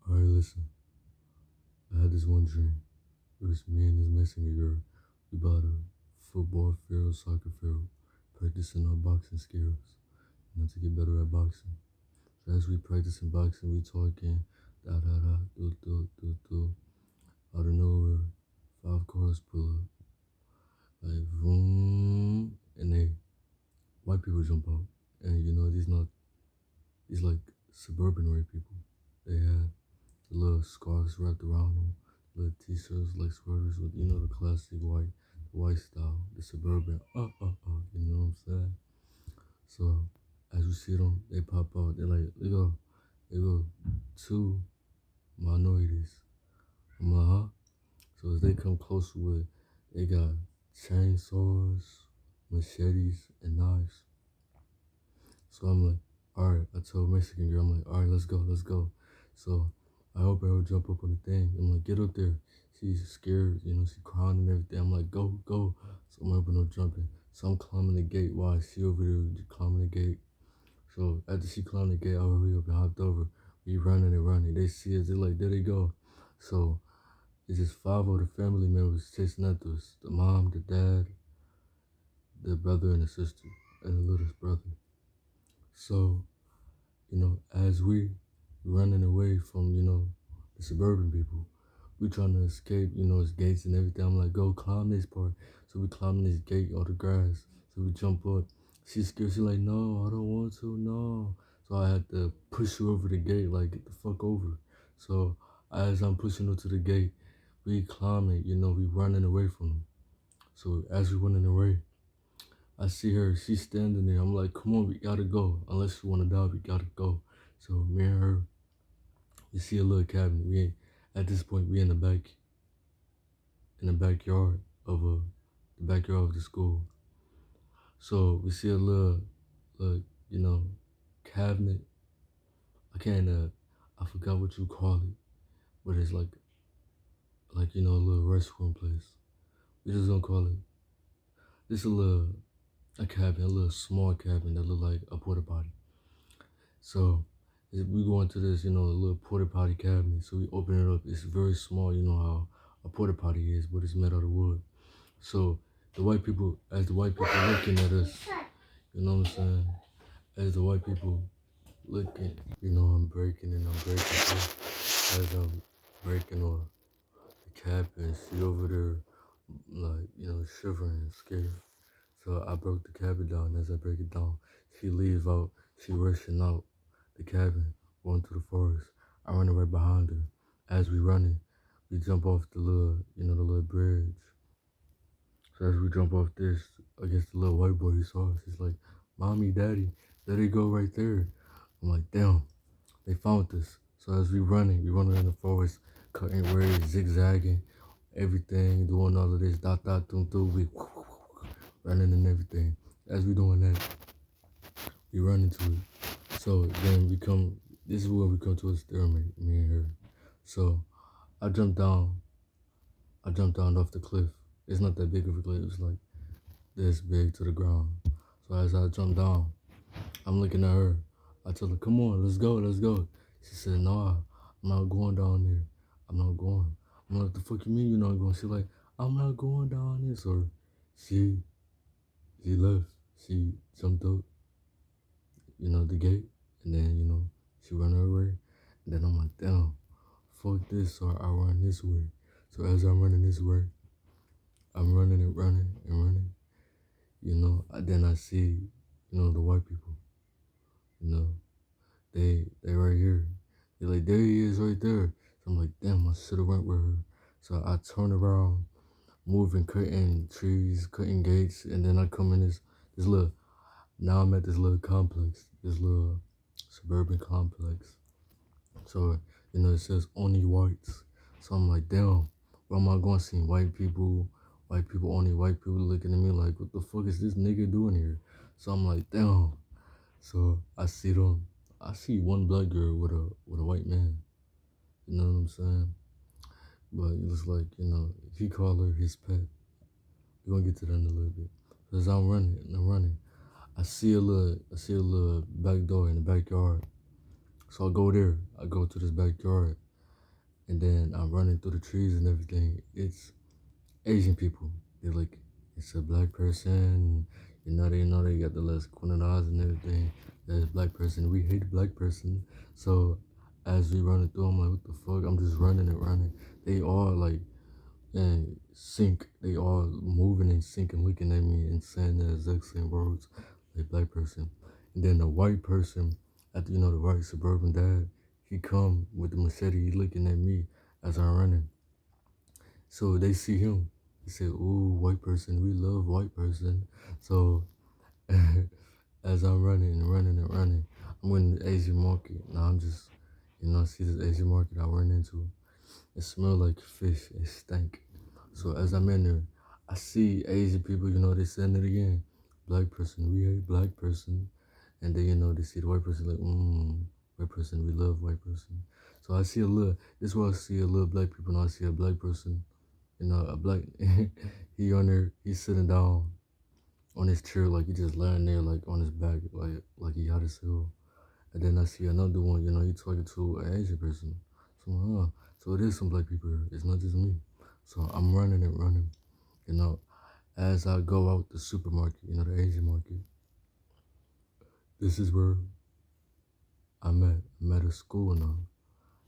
Alright, listen. I had this one dream. It was me and this Mexican girl. We bought a football field, soccer field, practicing our boxing skills, to get better at boxing. So as we practicing boxing, we talking, da da da, do. Out of nowhere, 5 cars pull up, like vroom, and they white people jump out, and these like suburban white people. They had the little scarves wrapped around them, little t-shirts like sweaters with the classic white style, the suburban you know what I'm saying? So as you see them, they pop out. They're like, they go two minorities. I'm like, huh? So as they come closer with, they got chainsaws, machetes, and knives. So I'm like, all right. I told Mexican girl, I'm like, all right, let's go. So I hope I will jump up on the thing. I'm like, get up there. She's scared, she crying and everything. I'm like, go. So I'm up and I'm jumping. So I'm climbing the gate while she over there climbing the gate. So after she climbed the gate, I hurry up and hopped over. We running and running. They see us. They're like, there they go. So it's just 5 of the family members chasing after us. The mom, the dad, the brother, and the sister, and the littlest brother. So as we running away from, the suburban people, we trying to escape, it's gates and everything. I'm like, go climb this part. So we climbing this gate on the grass. So we jump up. She's scared. She's like, no, I don't want to, no. So I had to push her over the gate, like, get the fuck over. So as I'm pushing her to the gate, we climbing, we running away from them. So as we running away, I see her, she's standing there. I'm like, come on, we gotta go. Unless you wanna die, we gotta go. So me and her, we see a little cabin. At this point, we in the backyard of the school. So we see a little, cabinet. I can't, I forgot what you call it, but it's like, a little restroom place. We just gonna call it, it's a cabin, a little small cabin that look like a porta potty. So we go into this, a little porta potty cabinet. So we open it up. It's very small, you know how a porta potty is, but it's made out of wood. So as the white people looking at us, you know what I'm saying? As the white people looking, I'm breaking and I'm breaking too. As I'm breaking on the cabin, she over there, like, shivering and scared. So I broke the cabin down. As I break it down, she leave out. She rushing out the cabin, going through the forest. I running right behind her. As we running, we jump off the little bridge. So as we jump off this, I guess the little white boy he saw us. He's like, "Mommy, Daddy, there they go right there." I'm like, "Damn, they found us." So as we running in the forest, cutting ways, zigzagging, everything, doing all of this, dot dot dum dum. We running and everything. As we doing that, we run into it. So then this is where we come to a stalemate, me and her. So I jumped down, off the cliff. It's not that big of a cliff, it's like this big to the ground. So as I jump down, I'm looking at her. I tell her, come on, let's go, let's go. She said, no, I'm not going down there. I'm not going. I'm like, the fuck you mean you're not going? She's like, I'm not going down there. So she left. She jumped up, the gate, and then, she ran her way. And then I'm like, damn, fuck this. So I run this way. So as I'm running this way, I'm running and running and running. Then I see, the white people, you know, they right here. They're like, there he is right there. So I'm like, damn, I should have went with her. So I turn around, moving, cutting trees, cutting gates, and then I come in this little, now I'm at this little complex, this little suburban complex. So, it says only whites. So I'm like, damn, where am I going to see white people, only white people looking at me like, what the fuck is this nigga doing here? So I'm like, damn. So I see them. I see one black girl with a white man. You know what I'm saying? But it looks like, he called her his pet. We're gonna get to that in a little bit. As I'm running. I see a little back door in the backyard. So I go there. I go to this backyard. and then I'm running through the trees and everything. It's Asian people. They're like, it's a black person. They got the less cornered eyes and everything. There's a black person. We hate black person. So as we running through, I'm like, what the fuck? I'm just running and running. They all like and sync. They all moving and sync and looking at me and saying the exact same words like black person. And then the white person, after the white suburban dad, he come with the machete, he looking at me as I'm running. So they see him. They say, "Ooh, white person, we love white person." So as I'm running and running and running, I'm in the Asian market. Now I'm just, I see this Asian market I run into. It smell like fish. It stank. So as I'm in there, I see Asian people. They saying it again. Black person, we hate black person. And then they see the white person like, white person, we love white person. So I see a little. This is why I see a little black people. And I see a black person. A black. He on there. He's sitting down on his chair like he just laying there like on his back like he got his heel. And then I see another one, he talking to an Asian person. So I'm like, so it is some black people here. It's not just me. So I'm running and running, you know, as I go out the supermarket, the Asian market. This is where I'm at. I'm at a school now.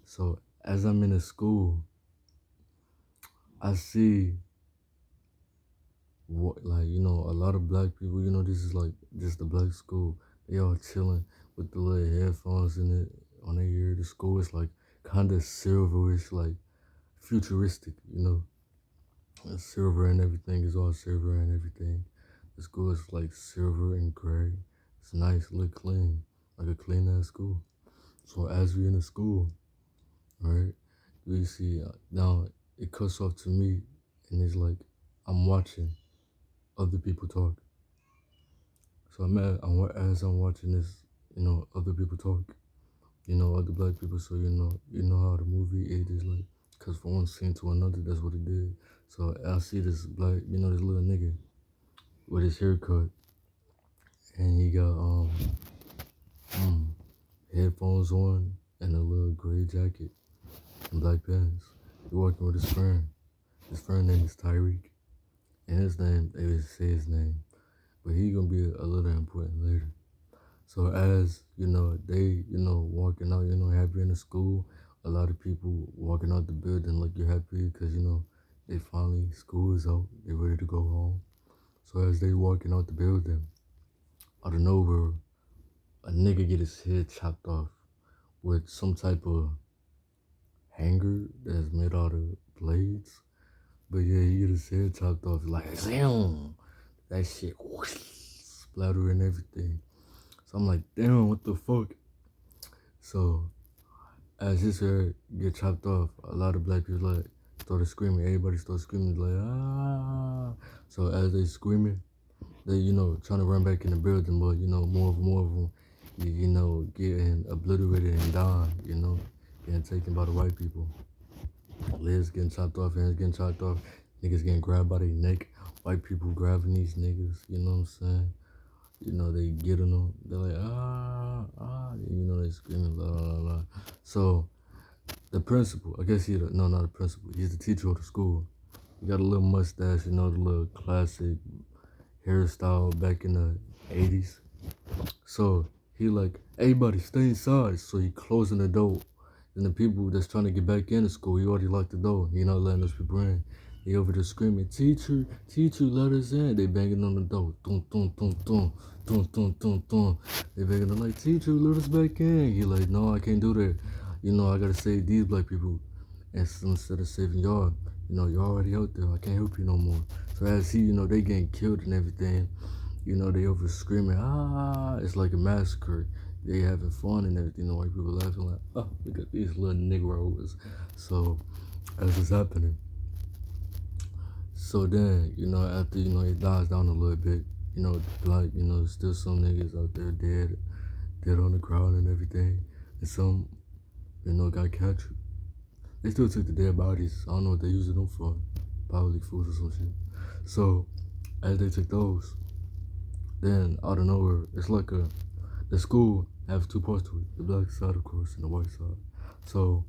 So as I'm in a school, I see what like, a lot of black people, this is like just a black school. They all chilling with the little headphones in it on their ear. The school is like kinda silverish, like futuristic, It's silver and everything is all silver and everything. The school is like silver and gray. It's nice, look clean, like a clean ass school. So as we in the school, right, we see now it cuts off to me, and it's like I'm watching other people talk. So as I'm watching this, other people talk, other black people. So you know how the movie is like, cause from one scene to another, that's what it did. So I see this black, this little nigga with his haircut, and he got mm, headphones on and a little gray jacket and black pants. He walking with his friend. His friend name is Tyreek, and his name they would say his name, but he gonna be a little important later. So as they walking out, happy in the school. A lot of people walking out the building like you're happy because they finally school is out. They ready to go home. So as they walking out the building, out of nowhere, a nigga get his head chopped off with some type of hanger that's made out of blades. But yeah, he get his head chopped off like zoom. That shit whoosh, splatter and everything. So I'm like, damn, what the fuck? So as his hair get chopped off, a lot of black people like started screaming. Everybody started screaming like ah. So as they screaming, they trying to run back in the building, but more of them, getting obliterated and dying. Getting taken by the white people. Legs getting chopped off, hands getting chopped off, niggas getting grabbed by their neck. White people grabbing these niggas. You know what I'm saying? They getting them. They're like ah ah. They screaming la la la. La. So the principal, I guess no, not the principal. He's the teacher of the school. He got a little mustache, the little classic hairstyle back in the 80s. So he like, everybody stay inside. So he closing the door. And the people that's trying to get back into school, he already locked the door. He not letting those people in. He over there screaming, teacher, teacher, let us in. They banging on the door. Dun, dun, dun, dun, dun, dun, dun, dun. They banging on like, teacher, let us back in. He like, no, I can't do that. I gotta save these black people. And so instead of saving y'all, you're already out there. I can't help you no more. So as he, they getting killed and everything, they over screaming, ah, it's like a massacre. They having fun and everything. The white people laughing like, oh, look at these little Negroes. So as it's happening. So then, after, it dies down a little bit, like, still some niggas out there dead on the ground and everything. And some, got captured. They still took the dead bodies. I don't know what they using them for. Probably food or some shit. So as they took those, then out of nowhere, it's like the school have two parts to it. The black side, of course, and the white side. So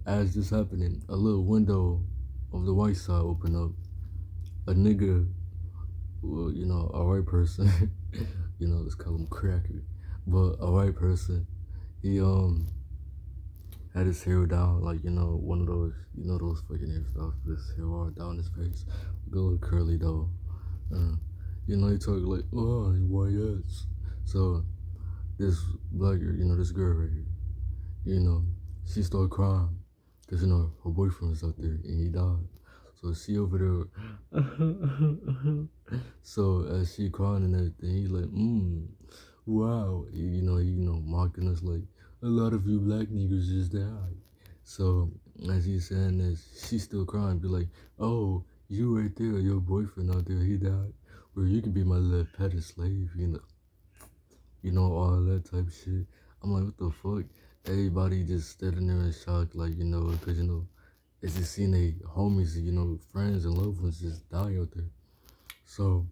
as this happening, a little window of the white side opened up. A nigga, well, a white person, let's call him Cracker, but a white person, he had his hair down, like one of those, those fucking hairstyles, with his hair all down his face, a little curly though. Uh, he talk like, oh, you white ass. So this black girl, this girl right here, she started crying because her boyfriend was out there and he died. So she over there. So as she crying and everything, he like, wow, mocking us like a lot of you black niggas just died. So as he's saying this, she's still crying, be like, oh, you right there, your boyfriend out there, he died. Well, you can be my little pet and slave, all that type of shit. I'm like, what the fuck? Everybody just standing there in shock, like, because, it's just seeing they homies, friends and loved ones just die out there. So,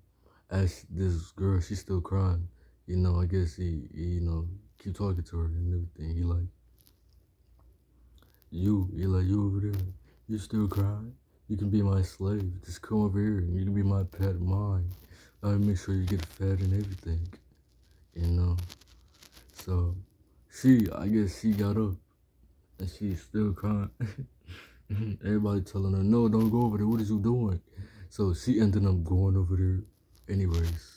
as this girl, she's still crying, I guess he keep talking to her and everything. You over there, you still crying? You can be my slave. Just come over here and you can be my pet, mine. I'll make sure you get fed and everything, you know. So, I guess she got up and she's still crying. Everybody telling her, no, don't go over there. What is you doing? So she ended up going over there anyways.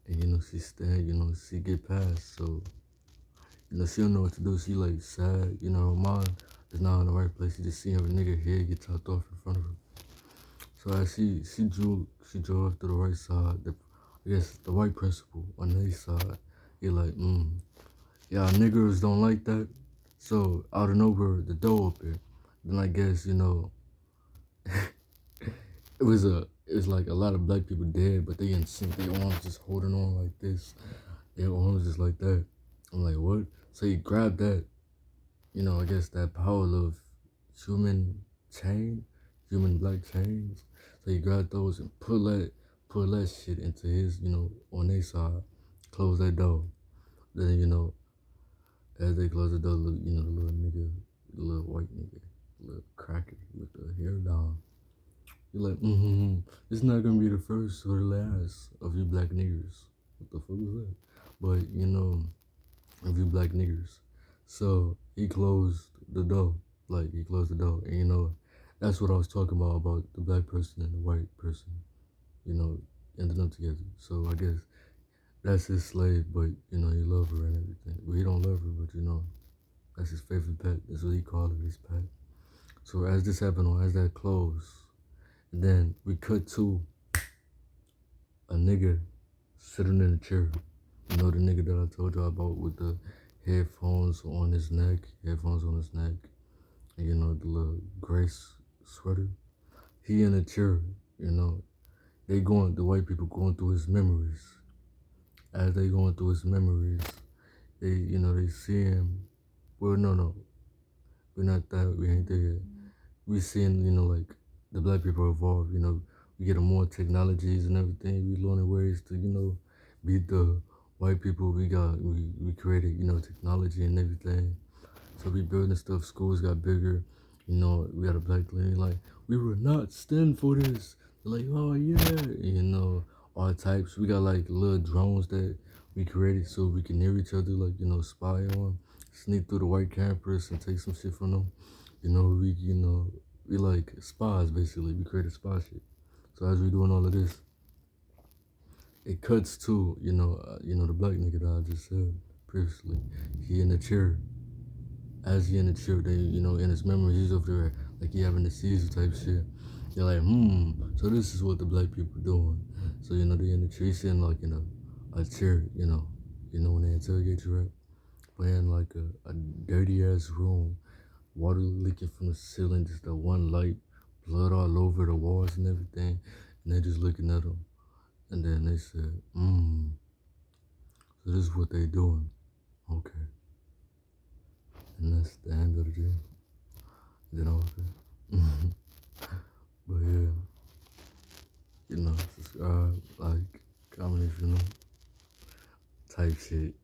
And she stand, she get past. So, she don't know what to do. She like sad, her mind is not in the right place. She just seeing her nigga head get chopped off in front of her. So as she drove to the right side, I guess the white principal on the east side, he like, yeah, niggers don't like that. So out of nowhere, the door opened. Then I guess, it was like a lot of black people dead, but they in sync. Their arms just holding on like this. Their arms just like that. I'm like, what? So he grabbed that, I guess that power of human chain, human black chains. So he grabbed those and put that shit into his, on their side, close that door. Then, as they close the door, the little nigga, the little white nigga, the little cracker with the hair down. You're like, it's not gonna be the first or the last of you black niggers. What the fuck was that? But of you black niggers. So he closed the door. Like he closed the door. And that's what I was talking about the black person and the white person, ending up together. So I guess that's his slave, but he love her and everything. Well, he don't love her, but that's his favorite pet. That's what he called it, his pet. So as this happened, or as that closed, and then we cut to a nigga sitting in a chair. The nigga that I told you about with the headphones on his neck, and the little gray sweater. He in a chair, the white people going through his memories. As they going through his memories, they see him. Well, no, we're not that, we ain't there yet. We seeing, like, the black people evolve, we get more technologies and everything. We learning ways to, beat the white people. We created, technology and everything. So we building stuff. Schools got bigger. We got a black lady like, we will not stand for this. They're like, oh yeah, all types. We got like little drones that we created so we can hear each other, like spy on, sneak through the white campus and take some shit from them. We like spies basically. We created spy shit. So as we doing all of this, it cuts to the black nigga that I just said previously. He in the chair. As he in the chair, they in his memory he's over there like he having a seizure type shit. You're like, so this is what the black people doing. So they in the chair, he's sitting like in a chair, when they interrogate you, right? But in like a dirty ass room, water leaking from the ceiling, just the one light, blood all over the walls and everything, and they just looking at him. And then they said, so this is what they doing. Okay. And that's the end of the day. Okay. But yeah, subscribe, like, comment if type shit.